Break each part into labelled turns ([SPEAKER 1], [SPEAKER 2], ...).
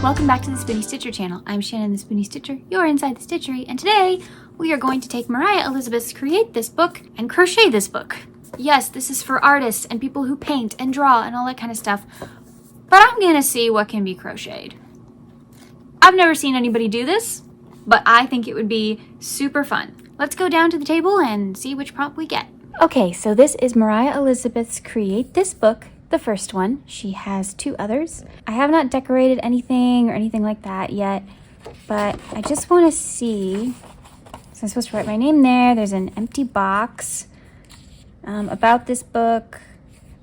[SPEAKER 1] Welcome back to the Spoonie Stitcher channel. I'm Shannon the Spoonie Stitcher. You're inside the stitchery, and today we are going to take Mariah Elizabeth's Create This book and crochet this book. Yes, this is for artists and people who paint and draw and all that kind of stuff, but I'm gonna see what can be crocheted. I've never seen anybody do this, but I think it would be super fun. Let's go down to the table and see which prompt we get. Okay, so this is Mariah Elizabeth's Create This book. The first one. She has two others. I have not decorated anything or anything like that yet, but I just want to see. So I'm supposed to write my name there. There's an empty box about this book.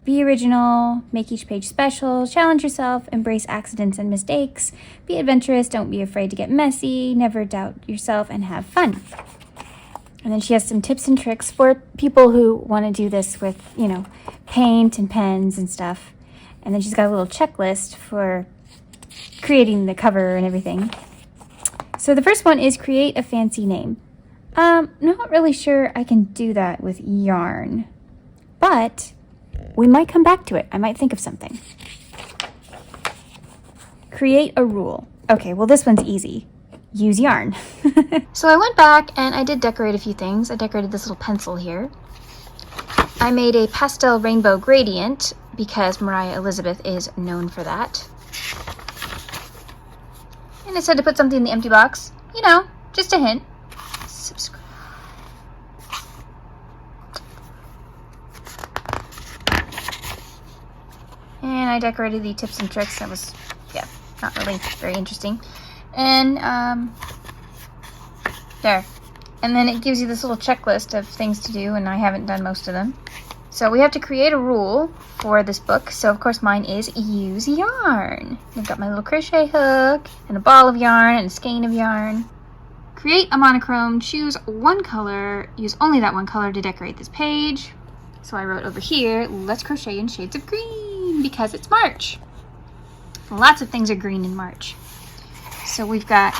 [SPEAKER 1] Be original, make each page special, challenge yourself, embrace accidents and mistakes, be adventurous, don't be afraid to get messy, never doubt yourself, and have fun. And then she has some tips and tricks for people who want to do this with, paint and pens and stuff. And then she's got a little checklist for creating the cover and everything. So the first one is create a fancy name. Not really sure I can do that with yarn, but we might come back to it. I might think of something. Create a rule. Okay, well this one's easy. Use yarn. So I went back and I did decorate a few things. I decorated this little pencil here. I made a pastel rainbow gradient because Mariah Elizabeth is known for that. And I said to put something in the empty box. Just a hint. Subscribe. And I decorated the tips and tricks. That was, not really very interesting. And there. And then it gives you this little checklist of things to do, and I haven't done most of them. So we have to create a rule for this book. So of course mine is use yarn. I've got my little crochet hook and a ball of yarn and a skein of yarn. Create a monochrome, choose one color, use only that one color to decorate this page. So I wrote over here, let's crochet in shades of green because it's March. Lots of things are green in March. So we've got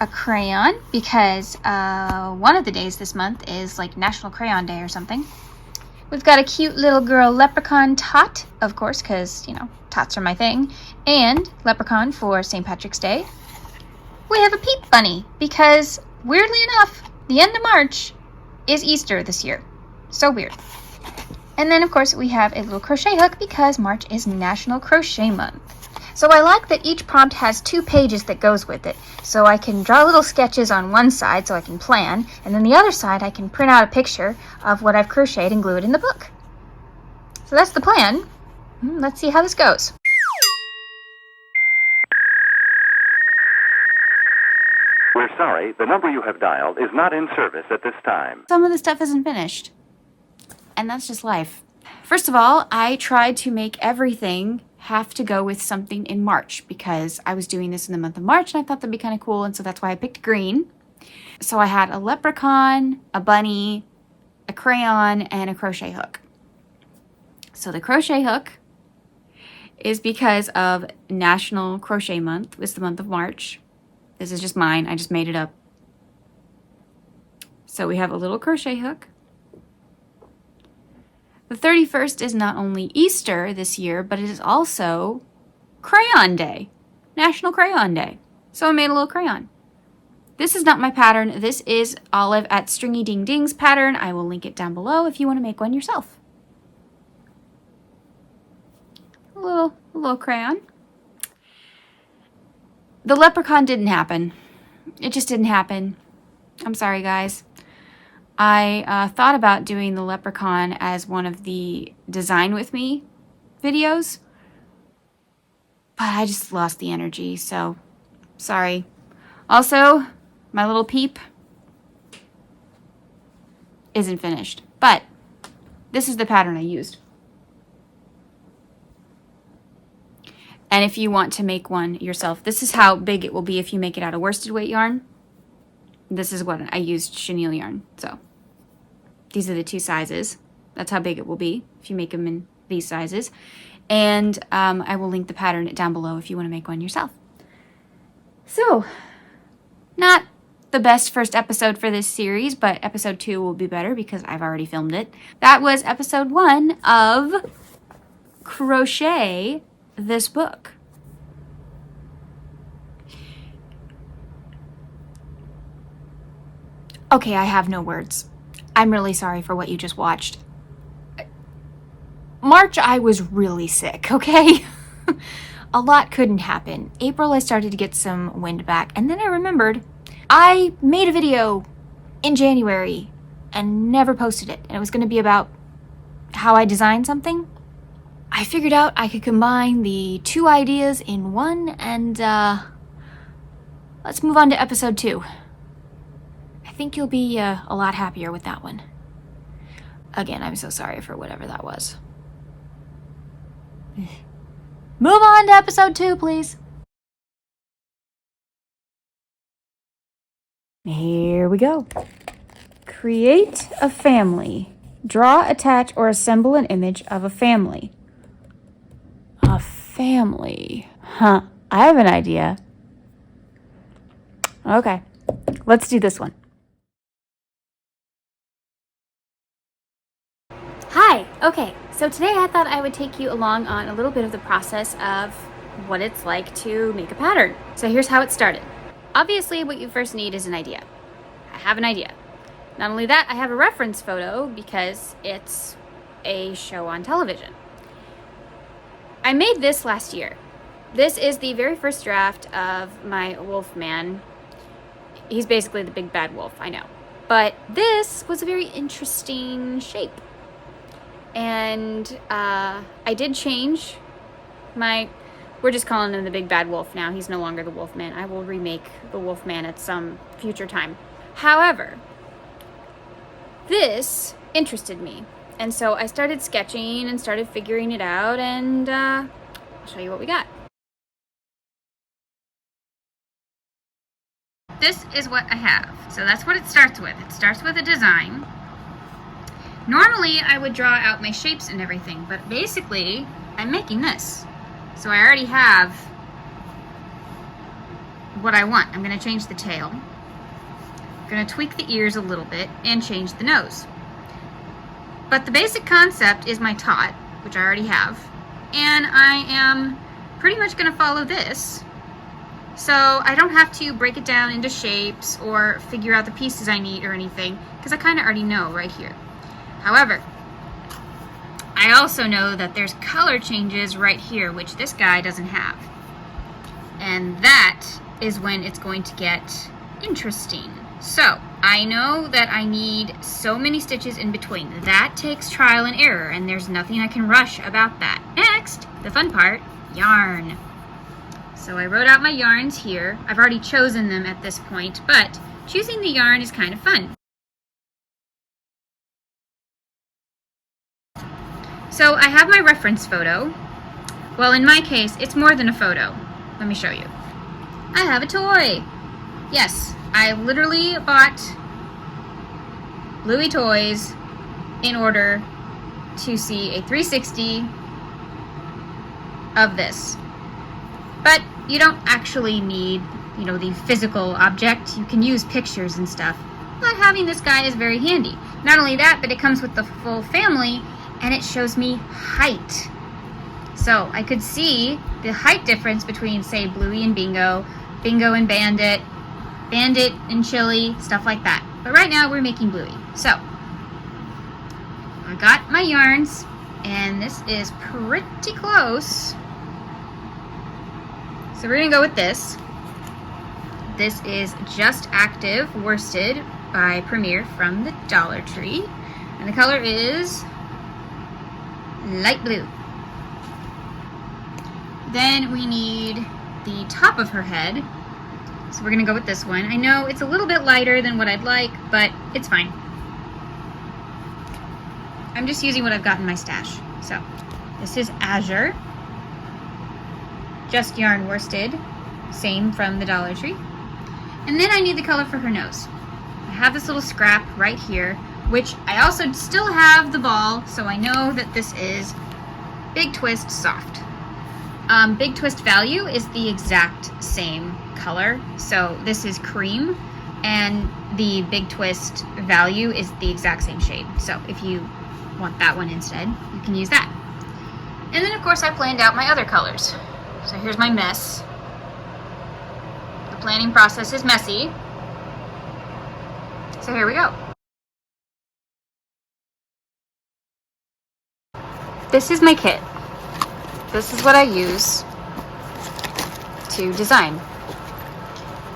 [SPEAKER 1] a crayon because one of the days this month is like National Crayon Day or something. We've got a cute little girl leprechaun tot, of course, because, tots are my thing. And leprechaun for St. Patrick's Day. We have a PEEP bunny because, weirdly enough, the end of March is Easter this year. So weird. And then, of course, we have a little crochet hook because March is National Crochet Month. So I like that each prompt has 2 pages that goes with it. So I can draw little sketches on one side so I can plan, and then the other side I can print out a picture of what I've crocheted and glue it in the book. So that's the plan. Let's see how this goes.
[SPEAKER 2] We're sorry, the number you have dialed is not in service at this time.
[SPEAKER 1] Some of the stuff isn't finished. And that's just life. First of all, I tried to make everything have to go with something in March because I was doing this in the month of March and I thought that'd be kind of cool, and so that's why I picked green. So I had a leprechaun, a bunny, a crayon, and a crochet hook. So the crochet hook is because of National Crochet Month. It's the month of March. This is just mine. I just made it up. So we have a little crochet hook. The 31st is not only Easter this year, but it is also Crayon Day, National Crayon Day. So I made a little crayon. This is not my pattern. This is Olive at Stringy Ding Ding's pattern. I will link it down below if you want to make one yourself. A little crayon. The leprechaun didn't happen. It just didn't happen. I'm sorry, guys. I thought about doing the leprechaun as one of the Design With Me videos, but I just lost the energy, so sorry. Also, my little PEEP isn't finished, but this is the pattern I used. And if you want to make one yourself, this is how big it will be if you make it out of worsted weight yarn. This is what I used, chenille yarn. So these are the 2 sizes. That's how big it will be if you make them in these sizes. And I will link the pattern down below if you want to make one yourself. So, not the best first episode for this series, but episode 2 will be better because I've already filmed it. That was episode 1 of Crochet This Book. Okay, I have no words. I'm really sorry for what you just watched. March, I was really sick, okay? A lot couldn't happen. April, I started to get some wind back, and then I remembered I made a video in January and never posted it, and it was going to be about how I designed something. I figured out I could combine the two ideas in one, and let's move on to episode 2. I think you'll be a lot happier with that one. Again, I'm so sorry for whatever that was. Move on to episode 2, please. Here we go. Create a family. Draw, attach, or assemble an image of a family. A family. Huh. I have an idea. Okay. Let's do this one. Hi. Okay. So today I thought I would take you along on a little bit of the process of what it's like to make a pattern. So here's how it started. Obviously, what you first need is an idea. I have an idea. Not only that, I have a reference photo because it's a show on television. I made this last year. This is the very first draft of my wolf man. He's basically the big bad wolf, I know. But this was a very interesting shape. And I did change we're just calling him the big bad wolf now. He's no longer the wolf man. I will remake the wolf man at some future time. However, this interested me. And so I started sketching and started figuring it out, and I'll show you what we got. This is what I have. So that's what it starts with. It starts with a design. Normally I would draw out my shapes and everything, but basically I'm making this. So I already have what I want. I'm going to change the tail. I'm going to tweak the ears a little bit and change the nose. But the basic concept is my tot, which I already have, and I am pretty much going to follow this. So I don't have to break it down into shapes or figure out the pieces I need or anything, because I kind of already know right here. However, I also know that there's color changes right here, which this guy doesn't have. And that is when it's going to get interesting. So I know that I need so many stitches in between. That takes trial and error, and there's nothing I can rush about that. Next, the fun part, yarn. So I wrote out my yarns here. I've already chosen them at this point, but choosing the yarn is kind of fun. So I have my reference photo. Well, in my case, it's more than a photo. Let me show you. I have a toy. Yes, I literally bought Bluey toys in order to see a 360 of this. But you don't actually need, the physical object. You can use pictures and stuff. But having this guy is very handy. Not only that, but it comes with the full family, and it shows me height. So I could see the height difference between, say, Bluey and Bingo, Bingo and Bandit, Bandit and Chili, stuff like that. But right now we're making Bluey. So I got my yarns, and this is pretty close. So we're gonna go with this. This is Just Active worsted by Premier from the Dollar Tree. And the color is light blue. Then we need the top of her head. So we're gonna go with this one. I know it's a little bit lighter than what I'd like, but it's fine. I'm just using what I've got in my stash. So this is Azure. Just yarn worsted. Same from the Dollar Tree. And then I need the color for her nose. I have this little scrap right here, which I also still have the ball, so I know that this is Big Twist Soft. Big Twist value is the exact same color, so this is cream, and the Big Twist value is the exact same shade. So if you want that one instead, you can use that. And then of course I planned out my other colors. So here's my mess. The planning process is messy. So here we go. This is my kit. This is what I use to design.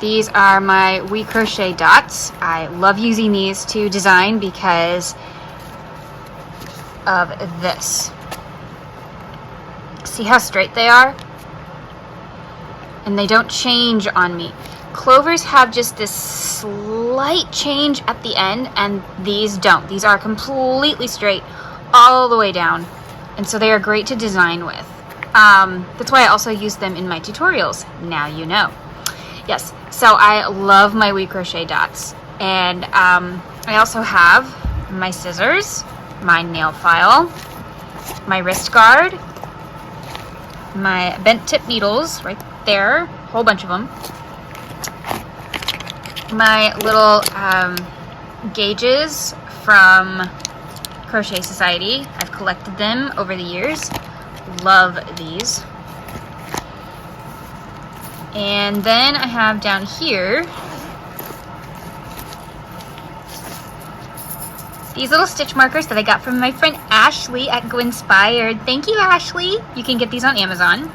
[SPEAKER 1] These are my We Crochet dots. I love using these to design because of this. See how straight they are? And they don't change on me. Clovers have just this slight change at the end, and these don't. These are completely straight all the way down. And so they are great to design with. That's why I also use them in my tutorials. Now you know. Yes, so I love my We Crochet dots. And I also have my scissors, my nail file, my wrist guard, my bent tip needles right there, a whole bunch of them, my little gauges from Crochet Society. I've collected them over the years. Love these. And then I have down here these little stitch markers that I got from my friend Ashley at Go Inspired. Thank you, Ashley. You can get these on Amazon.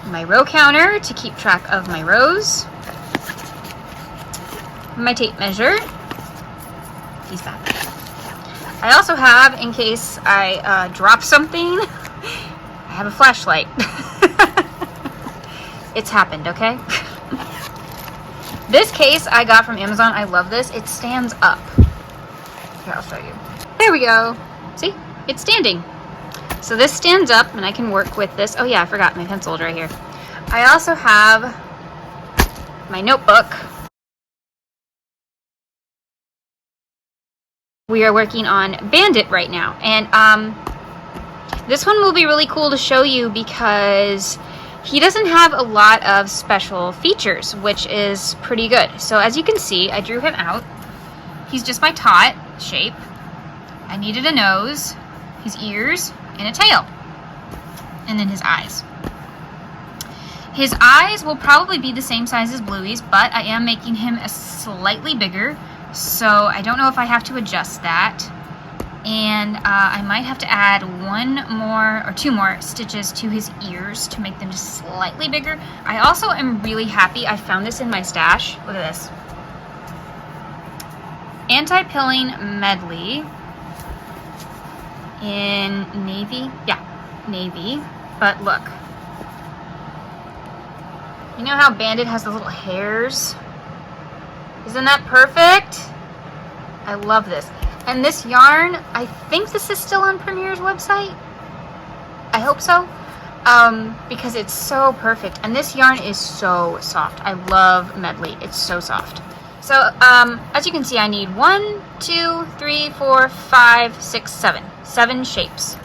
[SPEAKER 1] My row counter to keep track of my rows. My tape measure. Use that. I also have, in case I drop something, I have a flashlight. It's happened, okay? This case I got from Amazon. I love this. It stands up. Here, I'll show you. There we go. See? It's standing. So this stands up, and I can work with this. Oh yeah, I forgot my pencils right here. I also have my notebook. We are working on Bandit right now, and this one will be really cool to show you because he doesn't have a lot of special features, which is pretty good. So as you can see, I drew him out. He's just my tot shape. I needed a nose, his ears, and a tail, and then his eyes. His eyes will probably be the same size as Bluey's, but I am making him a slightly bigger, so I don't know if I have to adjust that. And I might have to add one more or two more stitches to his ears to make them just slightly bigger. I also am really happy. I found this in my stash. Look at this. Anti-pilling medley in navy. Yeah, navy. But look. You know how Bandit has the little hairs? Isn't that perfect? I love this. And this yarn, I think this is still on Premier's website. I hope so. Because it's so perfect. And this yarn is so soft. I love medley. It's so soft. So, as you can see, I need 1, 2, 3, 4, 5, 6, 7. 7 shapes.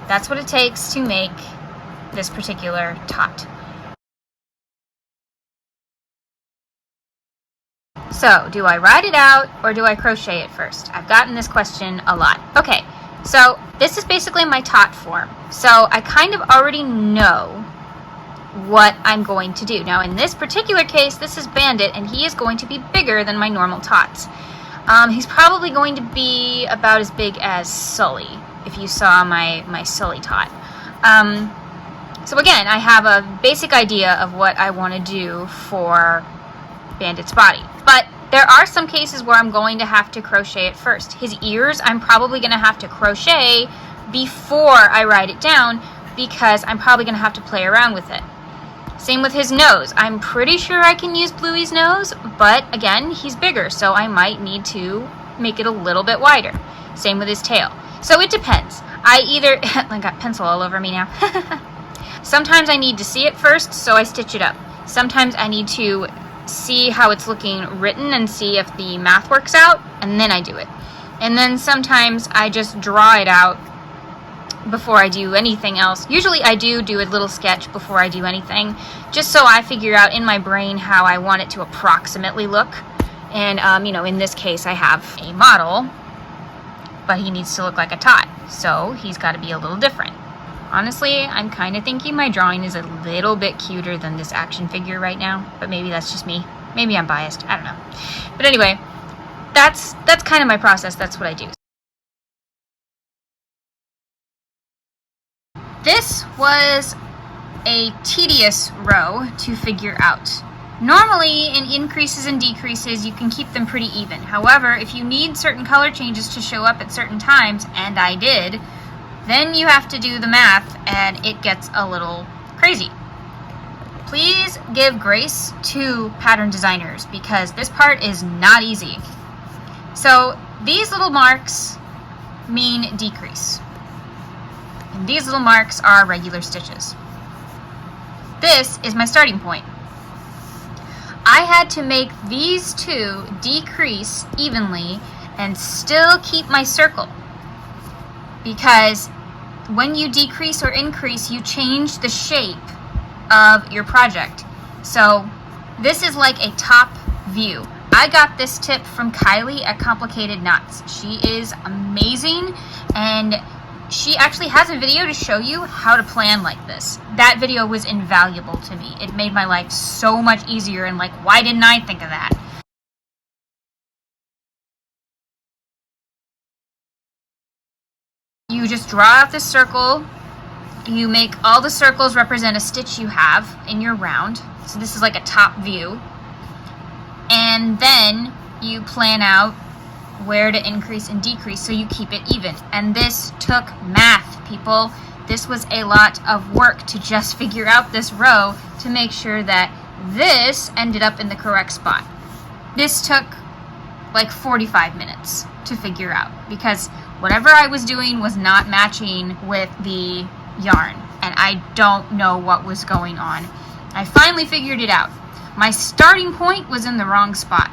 [SPEAKER 1] That's what it takes to make this particular tot. So, do I write it out or do I crochet it first? I've gotten this question a lot. Okay, so this is basically my tot form. So I kind of already know what I'm going to do. Now in this particular case, this is Bandit, and he is going to be bigger than my normal tots. He's probably going to be about as big as Sully, if you saw my Sully tot. So again, I have a basic idea of what I want to do for Bandit's body. But there are some cases where I'm going to have to crochet it first. His ears, I'm probably going to have to crochet before I write it down because I'm probably going to have to play around with it. Same with his nose. I'm pretty sure I can use Bluey's nose, but again, he's bigger, so I might need to make it a little bit wider. Same with his tail. So it depends. I either, I got pencil all over me now. Sometimes I need to see it first, so I stitch it up. Sometimes I need to see how it's looking written and see if the math works out, and then I do it. And then sometimes I just draw it out before I do anything else. Usually I do a little sketch before I do anything, just so I figure out in my brain how I want it to approximately look. And you know, in this case I have a model, but he needs to look like a tot, so he's got to be a little different. Honestly, I'm kind of thinking my drawing is a little bit cuter than this action figure right now, but maybe that's just me. Maybe I'm biased, I don't know. But anyway, that's kind of my process. That's what I do. This was a tedious row to figure out. Normally, in increases and decreases, you can keep them pretty even. However, if you need certain color changes to show up at certain times, and I did, then you have to do the math, and it gets a little crazy. Please give grace to pattern designers, because this part is not easy. So, these little marks mean decrease. And these little marks are regular stitches. This is my starting point. I had to make these two decrease evenly and still keep my circle, because when you decrease or increase, you change the shape of your project. So this is like a top view. I got this tip from Kylie at Complicated Knots. She is amazing, and she actually has a video to show you how to plan like this. That video was invaluable to me. It made my life so much easier, and like, why didn't I think of that? You just draw out this circle. You make all the circles represent a stitch you have in your round. So this is like a top view. And then you plan out where to increase and decrease so you keep it even. And this took math, people. This was a lot of work to just figure out this row to make sure that this ended up in the correct spot. This took like 45 minutes to figure out, because whatever I was doing was not matching with the yarn, and I don't know what was going on. I finally figured it out. My starting point was in the wrong spot.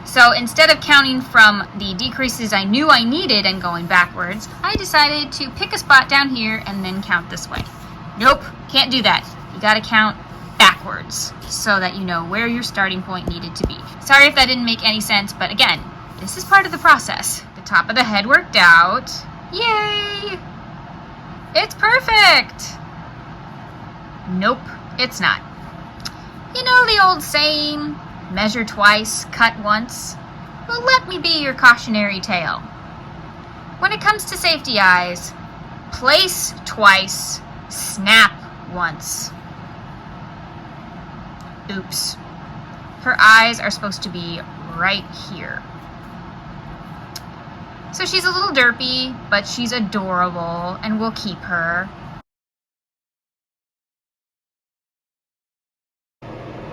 [SPEAKER 1] So instead of counting from the decreases I knew I needed and going backwards, I decided to pick a spot down here and then count this way. Nope, can't do that. You gotta count backwards so that you know where your starting point needed to be. Sorry if that didn't make any sense, but again, this is part of the process. The top of the head worked out. Yay! It's perfect! Nope, it's not. You know the old saying, measure twice, cut once? Well, let me be your cautionary tale. When it comes to safety eyes, place twice, snap once. Oops. Her eyes are supposed to be right here. So she's a little derpy, but she's adorable, and we'll keep her.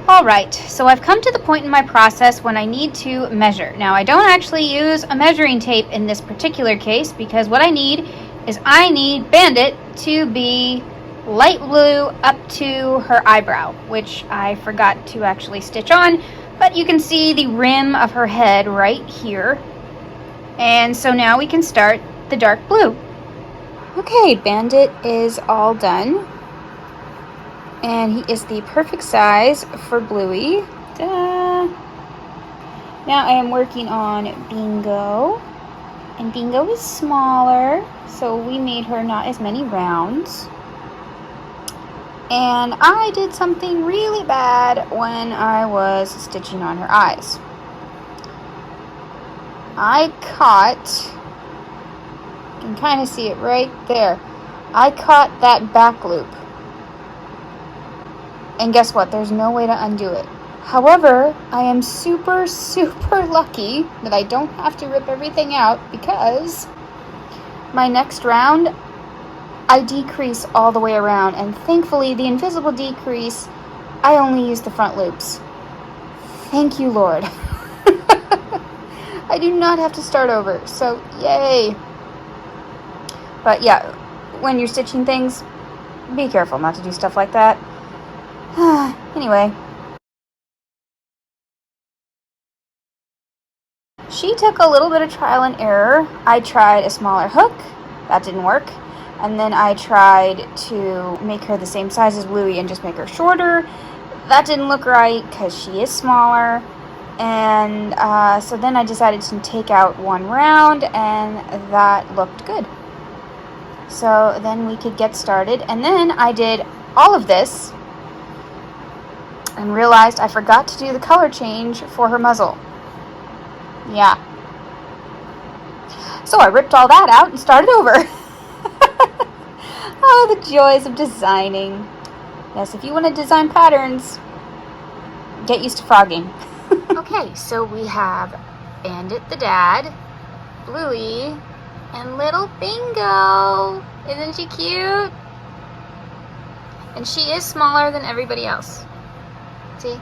[SPEAKER 1] Alright, so I've come to the point in my process when I need to measure. Now, I don't actually use a measuring tape in this particular case, because what I need is I need Bandit to be light blue up to her eyebrow, which I forgot to actually stitch on, but you can see the rim of her head right here. And so now we can start the dark blue. Okay, Bandit is all done. And he is the perfect size for Bluey. Ta-da! Now I am working on Bingo. And Bingo is smaller, so we made her not as many rounds. And I did something really bad when I was stitching on her eyes. I caught, you can kind of see it right there, I caught that back loop. And guess what? There's no way to undo it. However, I am super lucky that I don't have to rip everything out, because my next round, I decrease all the way around. And thankfully, the invisible decrease, I only use the front loops. Thank you, Lord. I do not have to start over, so yay. But yeah, when you're stitching things, be careful not to do stuff like that. Anyway, she took a little bit of trial and error. I tried a smaller hook, that didn't work, and then I tried to make her the same size as Bluey and just make her shorter. That didn't look right because she is smaller, and so then I decided to take out one round, and that looked good. So then we could get started, and then I did all of this and realized I forgot to do the color change for her muzzle. Yeah. So I ripped all that out and started over. Oh, the joys of designing. Yes, if you want to design patterns, get used to frogging. Okay, so we have Bandit the dad, Bluey, and little Bingo. Isn't she cute? And she is smaller than everybody else. See?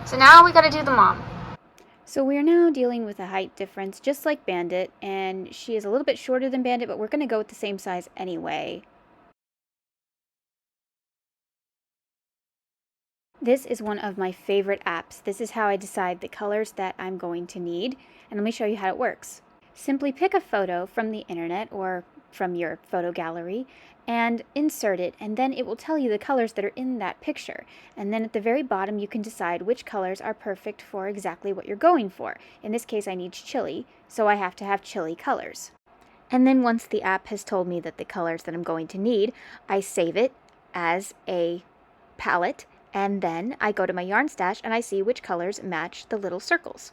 [SPEAKER 1] So now we gotta do the mom. So we're now dealing with a height difference just like Bandit, and she is a little bit shorter than Bandit, but we're gonna go with the same size anyway. This is one of my favorite apps. This is how I decide the colors that I'm going to need, and let me show you how it works. Simply pick a photo from the internet or from your photo gallery and insert it, and then it will tell you the colors that are in that picture. And then at the very bottom you can decide which colors are perfect for exactly what you're going for. In this case I need chili, so I have to have chili colors. And then once the app has told me that the colors that I'm going to need, I save it as a palette, and then I go to my yarn stash and I see which colors match the little circles.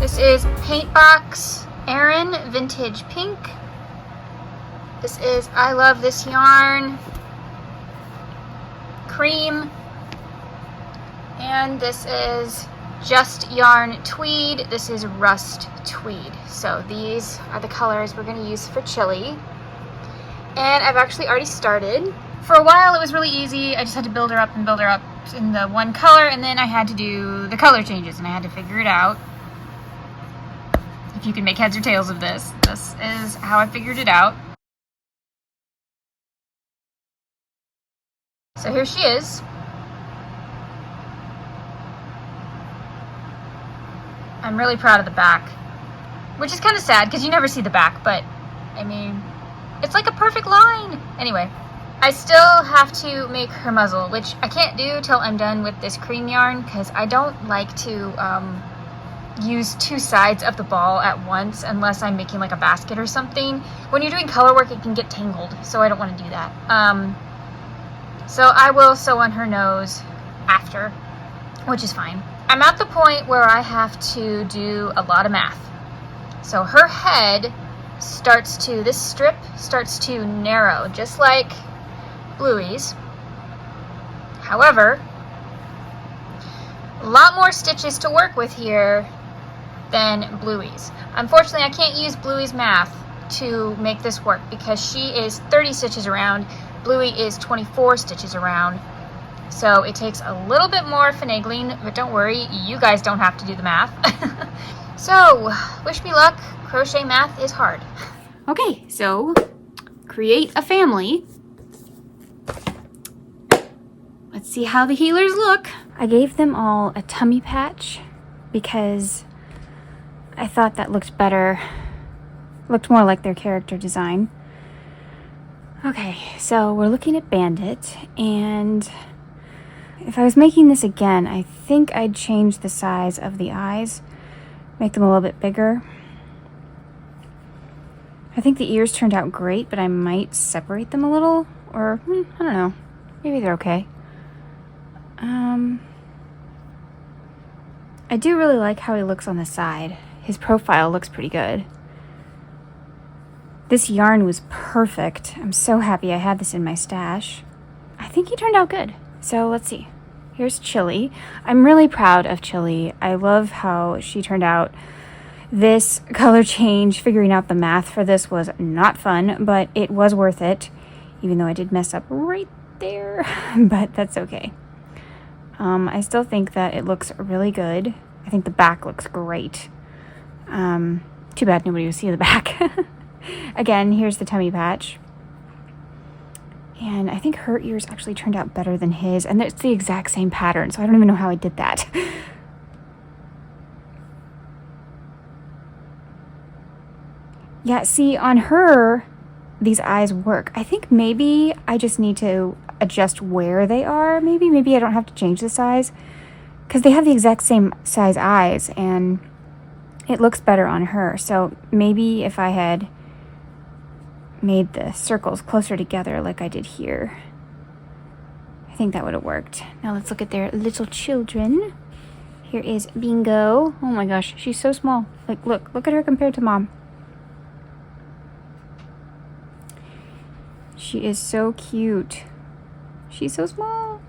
[SPEAKER 1] This is Paintbox Erin Vintage Pink. This is I Love This Yarn Cream. And this is Just Yarn Tweed. This is Rust Tweed. So these are the colors we're going to use for chili. And I've actually already started. For a while it was really easy. I just had to build her up and build her up in the one color, and then I had to do the color changes and I had to figure it out. If you can make heads or tails of this, this is how I figured it out. So here she is. I'm really proud of the back, which is kind of sad because you never see the back, but I mean, it's like a perfect line. Anyway, I still have to make her muzzle, which I can't do till I'm done with this cream yarn because I don't like to use two sides of the ball at once unless I'm making like a basket or something. When you're doing color work it can get tangled, so I don't want to do that. So I will sew on her nose after, which is fine. I'm at the point where I have to do a lot of math. So her head starts to, this strip starts to narrow just like Bluey's. However, a lot more stitches to work with here than Bluey's. Unfortunately, I can't use Bluey's math to make this work because she is 30 stitches around, Bluey is 24 stitches around. So it takes a little bit more finagling, but don't worry, you guys don't have to do the math. So, wish me luck. Crochet math is hard. Okay, so create a family. Let's see how the healers look. I gave them all a tummy patch because I thought that looked better, looked more like their character design. Okay, so we're looking at Bandit, and if I was making this again, I think I'd change the size of the eyes, make them a little bit bigger. I think the ears turned out great, but I might separate them a little, or I don't know, maybe they're okay. I do really like how he looks on the side. His profile looks pretty good. This yarn was perfect. I'm so happy I had this in my stash. I think he turned out good. So let's see. Here's Chili. I'm really proud of Chili. I love how she turned out. This color change, figuring out the math for this was not fun, but it was worth it, even though I did mess up right there, but that's okay. I still think that it looks really good. I think the back looks great. Too bad nobody will see the back. Again, here's the tummy patch. And I think her ears actually turned out better than his. And it's the exact same pattern, so I don't even know how I did that. Yeah, see, on her, these eyes work. I think maybe I just need to adjust where they are. Maybe I don't have to change the size. Because they have the exact same size eyes, and it looks better on her. So maybe if I had made the circles closer together like I did here, I think that would have worked. Now let's look at their little children. Here is Bingo. Oh my gosh, she's so small. Like, look at her compared to Mom. She is so cute. She's so small.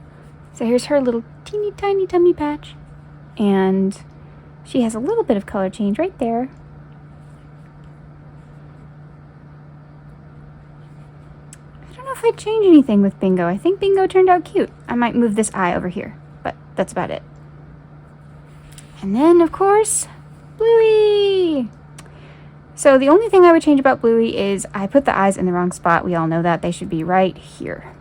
[SPEAKER 1] So here's her little teeny tiny tummy patch. And she has a little bit of color change right there. I don't know if I'd change anything with Bingo. I think Bingo turned out cute. I might move this eye over here, but that's about it. And then, of course, Bluey. So the only thing I would change about Bluey is I put the eyes in the wrong spot. We all know that. They should be right here.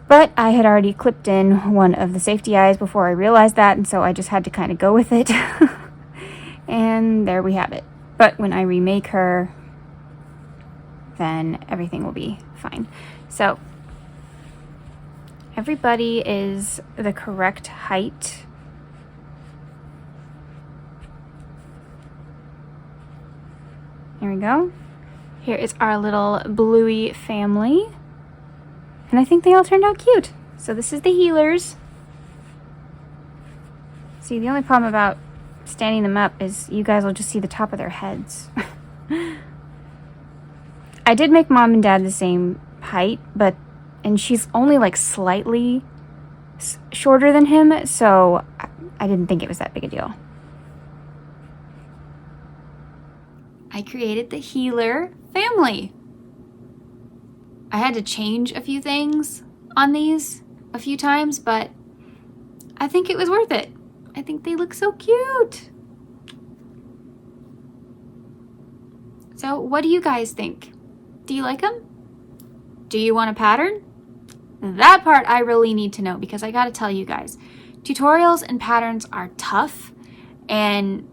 [SPEAKER 1] But I had already clipped in one of the safety eyes before I realized that, and so I just had to kind of go with it. And there we have it. But when I remake her, then everything will be fine. So everybody is the correct height. Here we go. Here is our little Bluey family. And I think they all turned out cute. So this is the healers. See, the only problem about standing them up is you guys will just see the top of their heads. I did make Mom and Dad the same height, and she's only like slightly shorter than him, so I didn't think it was that big a deal. I created the healer family. I had to change a few things on these a few times, but I think it was worth it. I think they look so cute. So what do you guys think? Do you like them? Do you want a pattern? That part I really need to know, because I gotta tell you guys, tutorials and patterns are tough and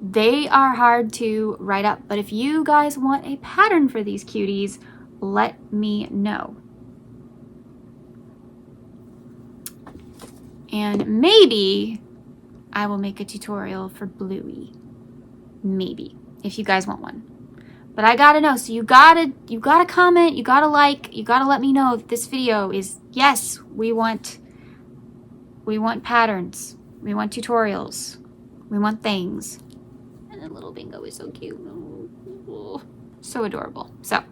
[SPEAKER 1] they are hard to write up. But if you guys want a pattern for these cuties, let me know. And maybe I will make a tutorial for Bluey. Maybe, if you guys want one. But I gotta know, so you gotta comment, you gotta like, you gotta let me know if this video is, yes, we want patterns, we want tutorials, we want things. And then little Bingo is so cute. Oh, so adorable. So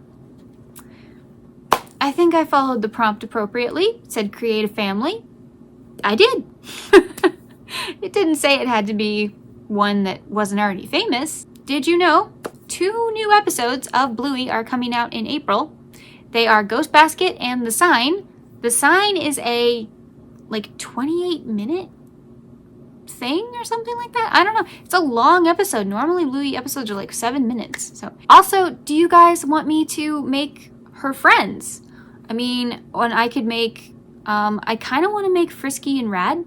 [SPEAKER 1] I think I followed the prompt appropriately. It said create a family. I did. It didn't say it had to be one that wasn't already famous. Did you know 2 new episodes of Bluey are coming out in April? They are Ghost Basket and The Sign. The Sign is a like 28-minute thing or something like that. I don't know. It's a long episode. Normally Bluey episodes are like 7 minutes. So also, do you guys want me to make her friends? I mean, when I could make, I kind of want to make Frisky and Rad,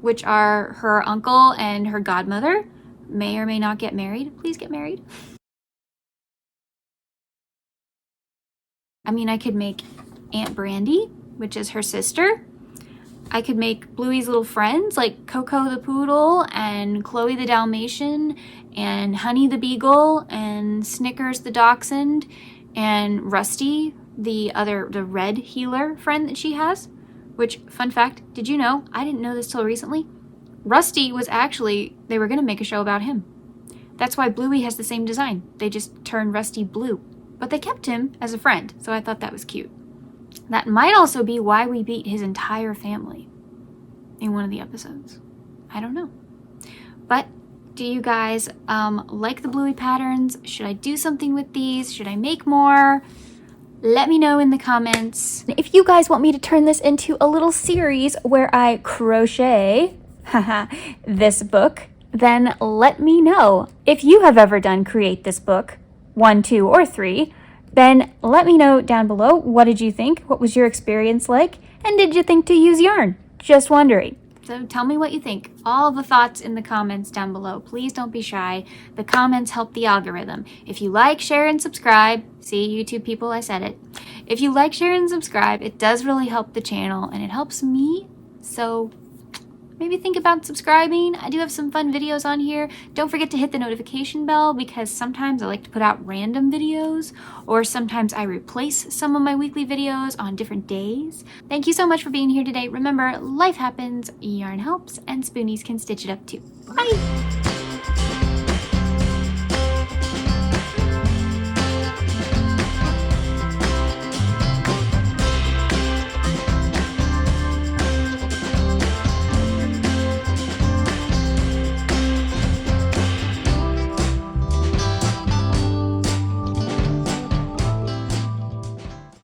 [SPEAKER 1] which are her uncle and her godmother. May or may not get married. Please get married. I mean, I could make Aunt Brandy, which is her sister. I could make Bluey's little friends like Coco the Poodle and Chloe the Dalmatian and Honey the Beagle and Snickers the Dachshund and Rusty, the red healer friend that she has. Which, fun fact, did you know, I didn't know this till recently, Rusty was actually, they were going to make a show about him. That's why Bluey has the same design. They just turned Rusty blue. But they kept him as a friend, so I thought that was cute. That might also be why we beat his entire family in one of the episodes. I don't know. But do you guys like the Bluey patterns? Should I do something with these? Should I make more? Let me know in the comments. If you guys want me to turn this into a little series where I crochet this book, then let me know. If you have ever done Create This Book 1, 2, or 3, then let me know down below. What did you think? What was your experience like? And did you think to use yarn? Just wondering. So tell me what you think. All the thoughts in the comments down below. Please don't be shy. The comments help the algorithm. If you like, share, and subscribe, see, YouTube people, I said it. If you like, share, and subscribe, it does really help the channel, and it helps me. So maybe think about subscribing. I do have some fun videos on here. Don't forget to hit the notification bell, because sometimes I like to put out random videos, or sometimes I replace some of my weekly videos on different days. Thank you so much for being here today. Remember, life happens, yarn helps, and spoonies can stitch it up too. Bye!